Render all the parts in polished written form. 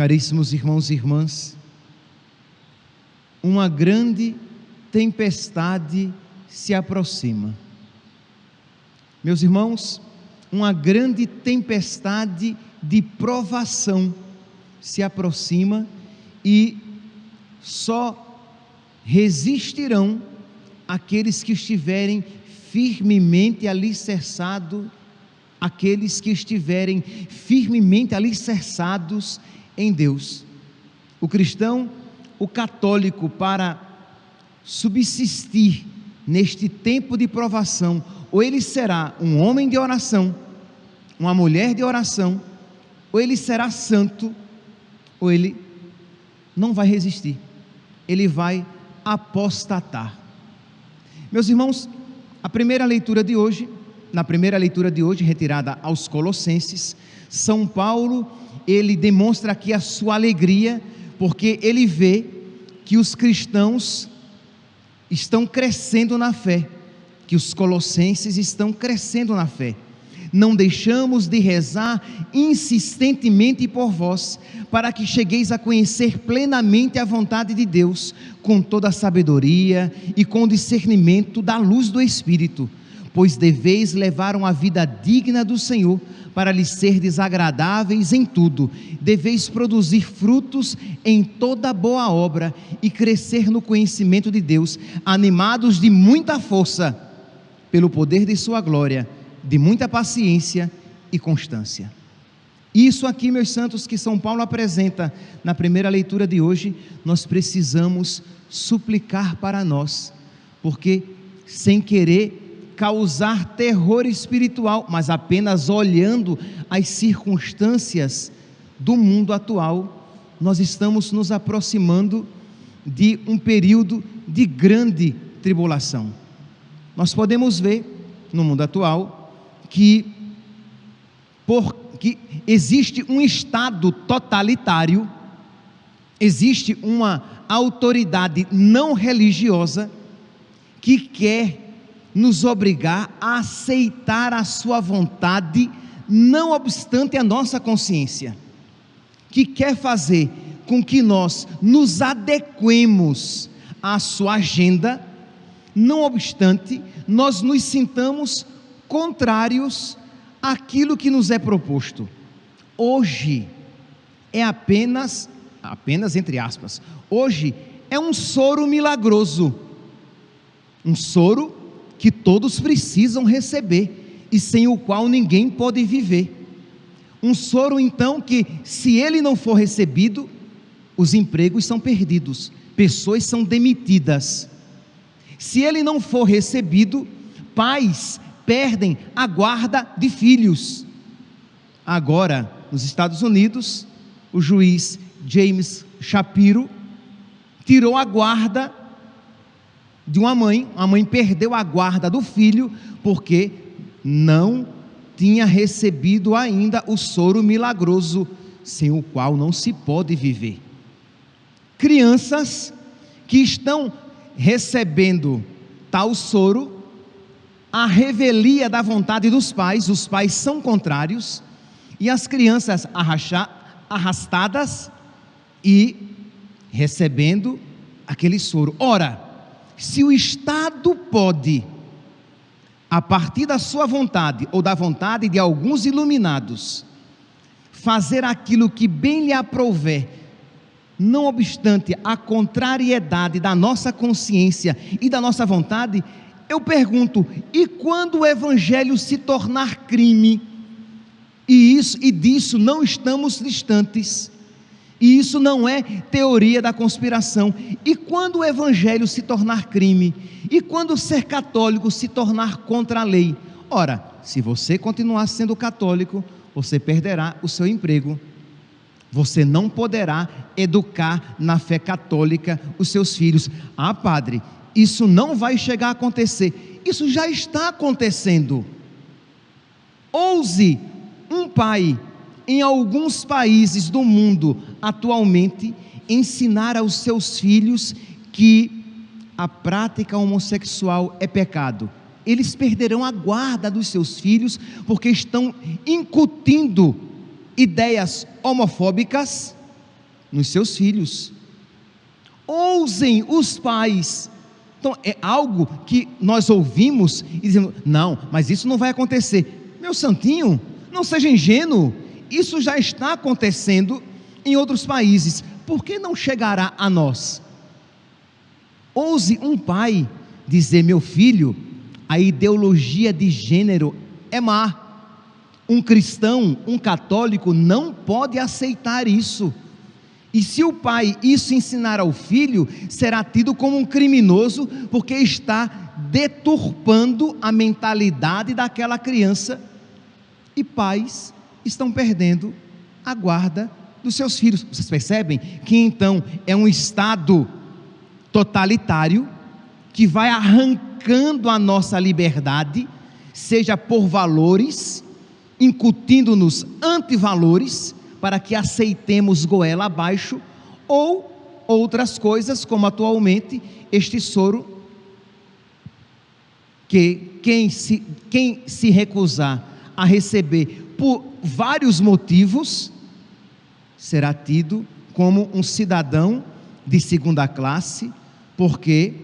Caríssimos irmãos e irmãs, uma grande tempestade se aproxima. Meus irmãos, uma grande tempestade de provação se aproxima e só resistirão aqueles que estiverem firmemente alicerçados, em Deus. O cristão, o católico, para subsistir neste tempo de provação, ou ele será um homem de oração, uma mulher de oração, ou ele será santo, ou ele não vai resistir, ele vai apostatar. Meus irmãos, na primeira leitura de hoje, retirada aos Colossenses, São Paulo, ele demonstra aqui a sua alegria, porque ele vê que os cristãos estão crescendo na fé, que os colossenses estão crescendo na fé. Não deixamos de rezar insistentemente por vós, para que chegueis a conhecer plenamente a vontade de Deus, com toda a sabedoria e com o discernimento da luz do Espírito, pois deveis levar uma vida digna do Senhor, para lhe ser desagradáveis em tudo, deveis produzir frutos em toda boa obra, e crescer no conhecimento de Deus, animados de muita força, pelo poder de sua glória, de muita paciência e constância. Isso aqui, meus santos, que São Paulo apresenta na primeira leitura de hoje, nós precisamos suplicar para nós, porque sem querer causar terror espiritual, mas apenas olhando as circunstâncias do mundo atual, nós estamos nos aproximando de um período de grande tribulação. Nós podemos ver no mundo atual que existe um Estado totalitário, existe uma autoridade não religiosa que quer nos obrigar a aceitar a sua vontade, não obstante a nossa consciência, que quer fazer com que nós nos adequemos à sua agenda, não obstante nós nos sintamos contrários àquilo que nos é proposto. Hoje é apenas entre aspas, hoje é um soro milagroso, um soro que todos precisam receber e sem o qual ninguém pode viver. Um soro então que, se ele não for recebido, os empregos são perdidos, pessoas são demitidas. Se ele não for recebido, pais perdem a guarda de filhos. Agora, nos Estados Unidos, o juiz James Shapiro tirou a guarda de uma mãe. A mãe perdeu a guarda do filho porque não tinha recebido ainda o soro milagroso, sem o qual não se pode viver. Crianças que estão recebendo tal soro, a revelia da vontade dos pais, os pais são contrários, e as crianças arrastadas e recebendo aquele soro. Ora, se o Estado pode, a partir da sua vontade, ou da vontade de alguns iluminados, fazer aquilo que bem lhe aprouver, não obstante a contrariedade da nossa consciência e da nossa vontade, eu pergunto, e quando o Evangelho se tornar crime, e disso não estamos distantes, e isso não é teoria da conspiração, e quando o Evangelho se tornar crime, e quando ser católico se tornar contra a lei? Ora, se você continuar sendo católico, você perderá o seu emprego, você não poderá educar na fé católica os seus filhos. Ah, padre, isso não vai chegar a acontecer. Isso já está acontecendo. Ouse um pai em alguns países do mundo atualmente ensinar aos seus filhos que a prática homossexual é pecado. Eles perderão a guarda dos seus filhos porque estão incutindo ideias homofóbicas, nos seus filhos. Ousem os pais. Então é algo que nós ouvimos e dizemos: não, mas isso não vai acontecer. Meu santinho, não seja ingênuo, isso já está acontecendo em outros países, por que não chegará a nós? Ouse um pai dizer: meu filho, a ideologia de gênero é má. Um cristão, um católico não pode aceitar isso. E se o pai isso ensinar ao filho, será tido como um criminoso, porque está deturpando a mentalidade daquela criança. E pais estão perdendo a guarda dos seus filhos. Vocês percebem que então é um Estado totalitário que vai arrancando a nossa liberdade, seja por valores, incutindo-nos antivalores, para que aceitemos goela abaixo, ou outras coisas, como atualmente este soro, que quem se recusar a receber por vários motivos, será tido como um cidadão de segunda classe, porque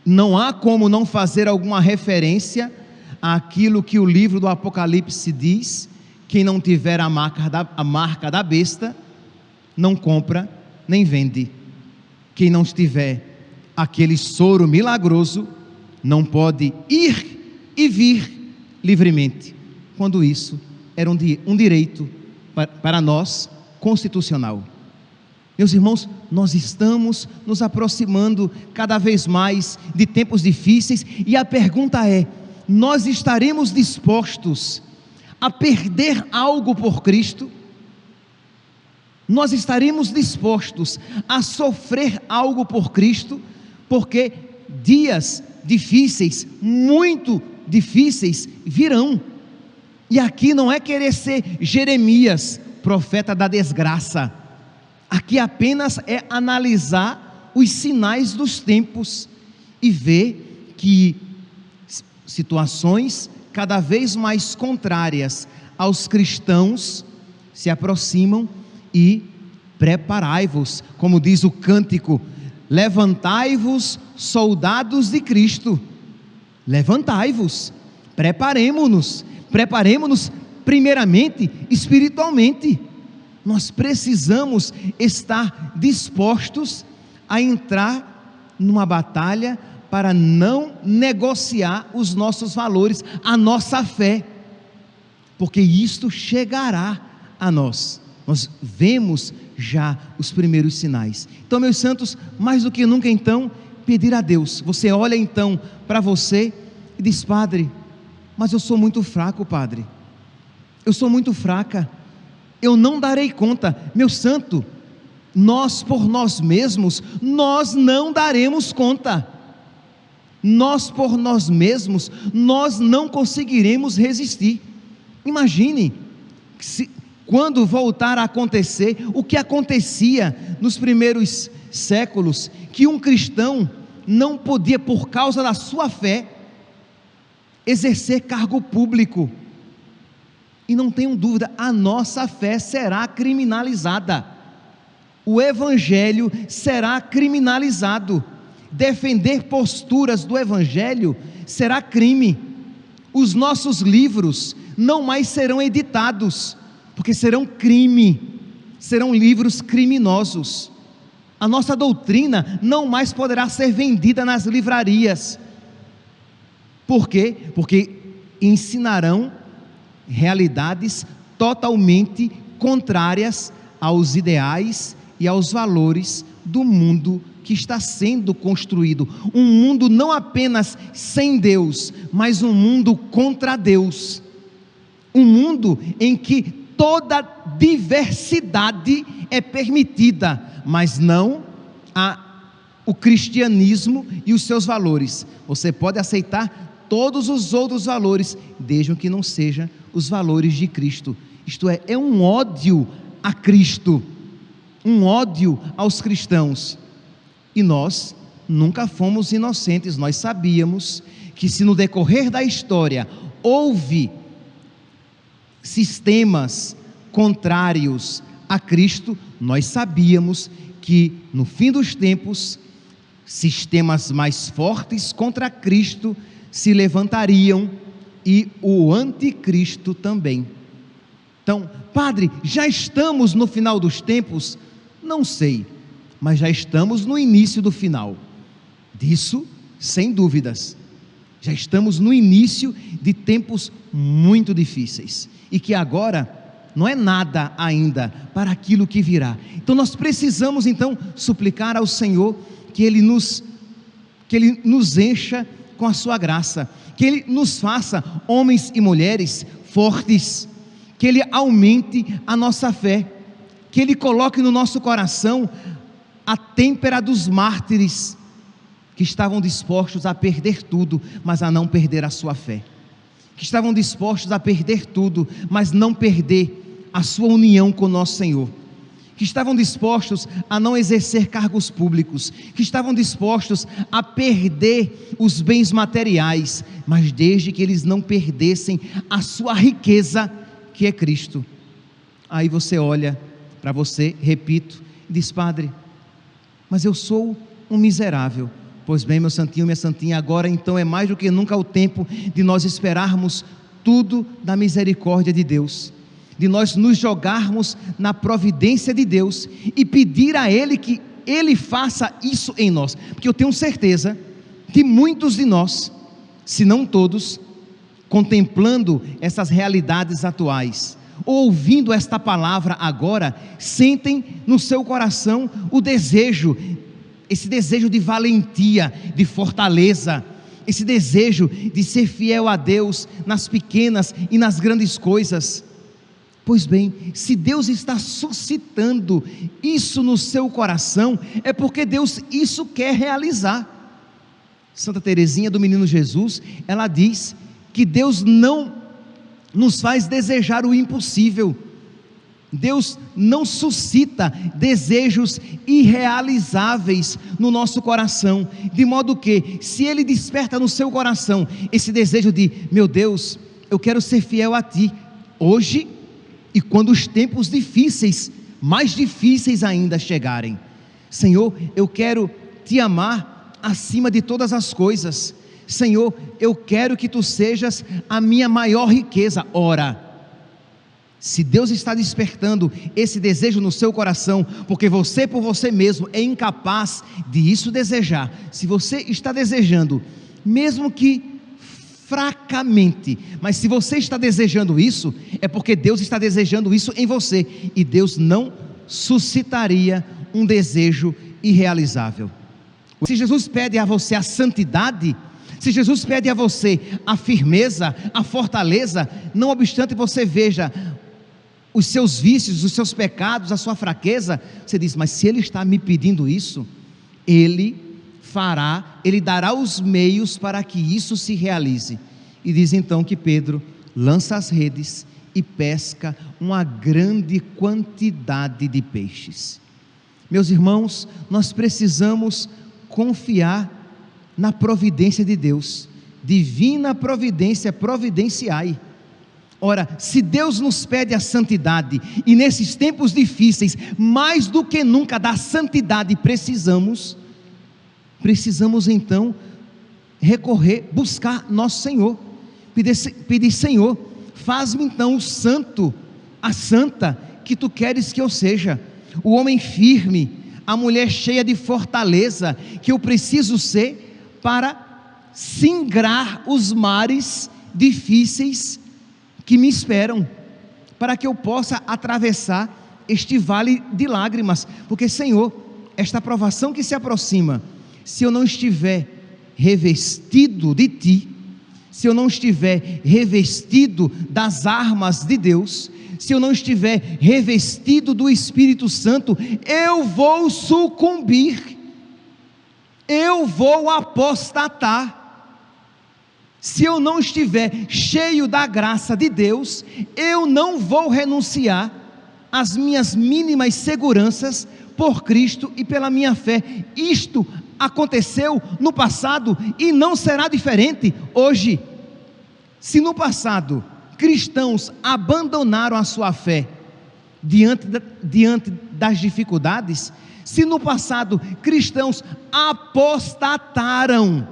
não há como não fazer alguma referência àquilo que o livro do Apocalipse diz: quem não tiver a marca da besta, não compra nem vende. Quem não tiver aquele soro milagroso, não pode ir e vir livremente, quando isso era um direito para nós constitucional. Meus irmãos, nós estamos nos aproximando cada vez mais de tempos difíceis, e a pergunta é: nós estaremos dispostos a perder algo por Cristo? Nós estaremos dispostos a sofrer algo por Cristo? Porque dias difíceis, muito difíceis, virão. E aqui não é querer ser Jeremias, profeta da desgraça. Aqui apenas é analisar os sinais dos tempos e ver que situações cada vez mais contrárias aos cristãos se aproximam, e preparai-vos, como diz o cântico: levantai-vos, soldados de Cristo. Levantai-vos, preparemo-nos primeiramente espiritualmente. Nós precisamos estar dispostos a entrar numa batalha para não negociar os nossos valores, a nossa fé, porque isto chegará a nós. Nós vemos já os primeiros sinais. Então, meus santos, mais do que nunca então, pedir a Deus. Você olha então para você e diz: padre, mas eu sou muito fraco, padre, eu sou muito fraca, eu não darei conta. Meu santo, nós por nós mesmos, nós não daremos conta. Nós por nós mesmos, nós não conseguiremos resistir. Imagine, quando voltar a acontecer o que acontecia nos primeiros séculos, que um cristão não podia, por causa da sua fé, exercer cargo público. E não tenham dúvida, a nossa fé será criminalizada, o evangelho será criminalizado. Defender posturas do evangelho será crime. Os nossos livros não mais serão editados, porque serão crime, serão livros criminosos. A nossa doutrina não mais poderá ser vendida nas livrarias. Por quê? Porque ensinarão realidades totalmente contrárias aos ideais e aos valores do mundo que está sendo construído. Um mundo não apenas sem Deus, mas um mundo contra Deus. Um mundo em que toda diversidade é permitida, mas não o cristianismo e os seus valores. Você pode aceitar todos os outros valores, desde que não sejam os valores de Cristo. Isto é um ódio a Cristo, um ódio aos cristãos. E nós nunca fomos inocentes. Nós sabíamos que, se no decorrer da história houve sistemas contrários a Cristo, nós sabíamos que no fim dos tempos, sistemas mais fortes contra Cristo se levantariam e o anticristo também. Então, padre, já estamos no final dos tempos? Não sei, mas já estamos no início do final. Disso, sem dúvidas. Já estamos no início de tempos muito difíceis e que agora não é nada ainda para aquilo que virá. Então nós precisamos então suplicar ao Senhor que Ele nos encha com a sua graça, que Ele nos faça homens e mulheres fortes, que Ele aumente a nossa fé, que Ele coloque no nosso coração a têmpera dos mártires, que estavam dispostos a perder tudo, mas a não perder a sua fé, que estavam dispostos a perder tudo, mas não perder a sua união com nosso Senhor, que estavam dispostos a não exercer cargos públicos, que estavam dispostos a perder os bens materiais, mas desde que eles não perdessem a sua riqueza, que é Cristo. Aí você olha para você, repito, e diz: padre, mas eu sou um miserável. Pois bem, meu santinho, minha santinha, agora então é mais do que nunca o tempo de nós esperarmos tudo da misericórdia de Deus, de nós nos jogarmos na providência de Deus e pedir a Ele que Ele faça isso em nós, porque eu tenho certeza que muitos de nós, se não todos, contemplando essas realidades atuais, ouvindo esta palavra agora, sentem no seu coração o desejo, esse desejo de valentia, de fortaleza, esse desejo de ser fiel a Deus nas pequenas e nas grandes coisas. Pois bem, se Deus está suscitando isso no seu coração, é porque Deus isso quer realizar. Santa Teresinha do Menino Jesus, ela diz que Deus não nos faz desejar o impossível. Deus não suscita desejos irrealizáveis no nosso coração, de modo que, se Ele desperta no seu coração esse desejo de: meu Deus, eu quero ser fiel a Ti, hoje e quando os tempos difíceis, mais difíceis ainda chegarem, Senhor, eu quero Te amar acima de todas as coisas, Senhor, eu quero que Tu sejas a minha maior riqueza. Ora, se Deus está despertando esse desejo no seu coração, porque você por você mesmo é incapaz de isso desejar, se você está desejando, mesmo que fracamente, mas se você está desejando isso, é porque Deus está desejando isso em você, e Deus não suscitaria um desejo irrealizável. Se Jesus pede a você a santidade, se Jesus pede a você a firmeza, a fortaleza, não obstante você veja os seus vícios, os seus pecados, a sua fraqueza, você diz: mas se Ele está me pedindo isso, Ele fará, Ele dará os meios para que isso se realize. E diz então que Pedro lança as redes e pesca uma grande quantidade de peixes. Meus irmãos, nós precisamos confiar na providência de Deus, divina providência, providenciai. Ora, se Deus nos pede a santidade, e nesses tempos difíceis, mais do que nunca da santidade precisamos então recorrer, buscar nosso Senhor, pedir: Senhor, faz-me então o santo, a santa que Tu queres que eu seja, o homem firme, a mulher cheia de fortaleza que eu preciso ser para singrar os mares difíceis que me esperam, para que eu possa atravessar este vale de lágrimas, porque Senhor, esta provação que se aproxima, se eu não estiver revestido de Ti, se eu não estiver revestido das armas de Deus, se eu não estiver revestido do Espírito Santo, eu vou sucumbir, eu vou apostatar. Se eu não estiver cheio da graça de Deus, eu não vou renunciar às minhas mínimas seguranças por Cristo e pela minha fé. Isto aconteceu no passado e não será diferente hoje. Se no passado cristãos abandonaram a sua fé, diante das dificuldades? Se no passado cristãos apostataram,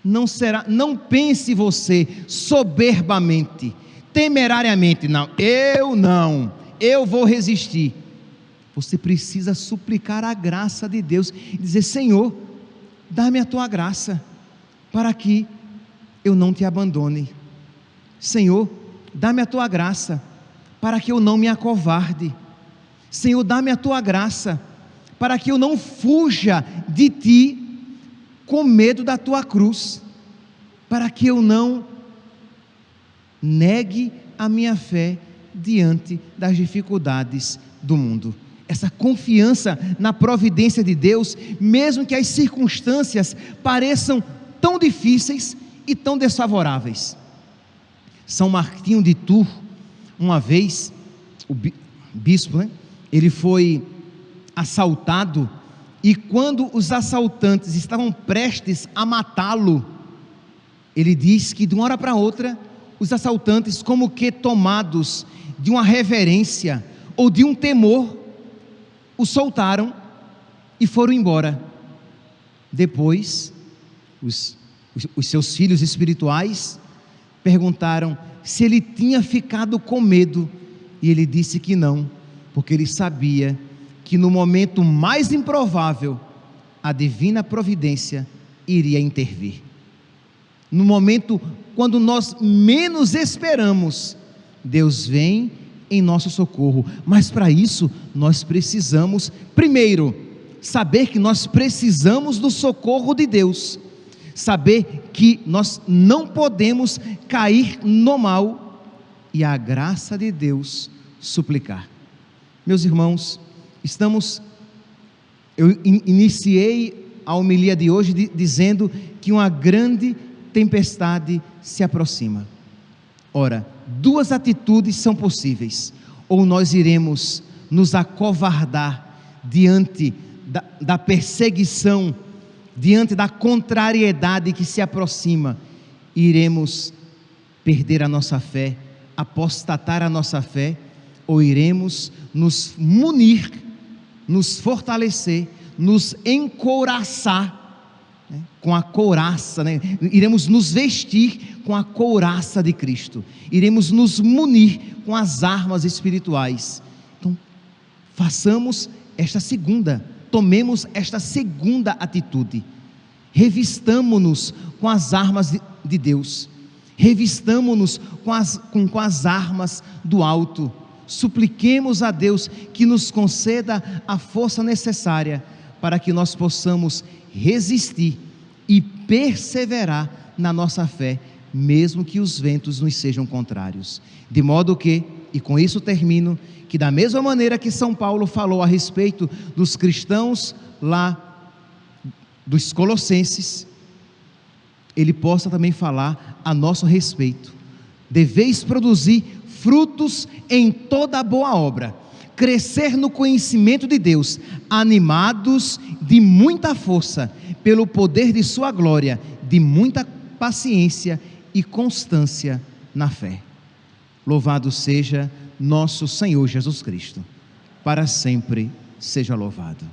não pense você soberbamente, temerariamente, eu vou resistir. Você precisa suplicar a graça de Deus e dizer: Senhor, dá-me a tua graça para que eu não te abandone. Senhor, dá-me a tua graça para que eu não me acovarde. Senhor, dá-me a tua graça para que eu não fuja de ti com medo da tua cruz, para que eu não negue a minha fé diante das dificuldades do mundo. Essa confiança na providência de Deus, mesmo que as circunstâncias pareçam tão difíceis e tão desfavoráveis. São Martinho de Tours, uma vez, o bispo, ele foi assaltado, e quando os assaltantes estavam prestes a matá-lo, ele diz que de uma hora para outra, os assaltantes, como que tomados de uma reverência ou de um temor, o soltaram e foram embora. Depois, os seus filhos espirituais perguntaram se ele tinha ficado com medo, e ele disse que não, porque ele sabia que no momento mais improvável, a divina providência iria intervir. No momento quando nós menos esperamos, Deus vem em nosso socorro. Mas para isso nós precisamos, primeiro, saber que nós precisamos do socorro de Deus, saber que nós não podemos cair no mal, e a graça de Deus suplicar. Meus irmãos, eu iniciei a homilia de hoje dizendo que uma grande tempestade se aproxima. Ora, duas atitudes são possíveis: ou nós iremos nos acovardar diante da perseguição, diante da contrariedade que se aproxima, iremos perder a nossa fé, apostatar a nossa fé, ou iremos nos munir, nos fortalecer, nos encouraçar, com a couraça, iremos nos vestir com a couraça de Cristo, iremos nos munir com as armas espirituais. Então, tomemos esta segunda atitude, revistamo-nos com as armas de Deus, revistamo-nos com as armas do alto, supliquemos a Deus que nos conceda a força necessária para que nós possamos resistir e perseverar na nossa fé, mesmo que os ventos nos sejam contrários. De modo que, e com isso termino, que da mesma maneira que São Paulo falou a respeito dos cristãos lá dos Colossenses, ele possa também falar a nosso respeito. Deveis produzir frutos em toda boa obra, crescer no conhecimento de Deus, animados de muita força, pelo poder de sua glória, de muita paciência e constância na fé. Louvado seja nosso Senhor Jesus Cristo, para sempre seja louvado.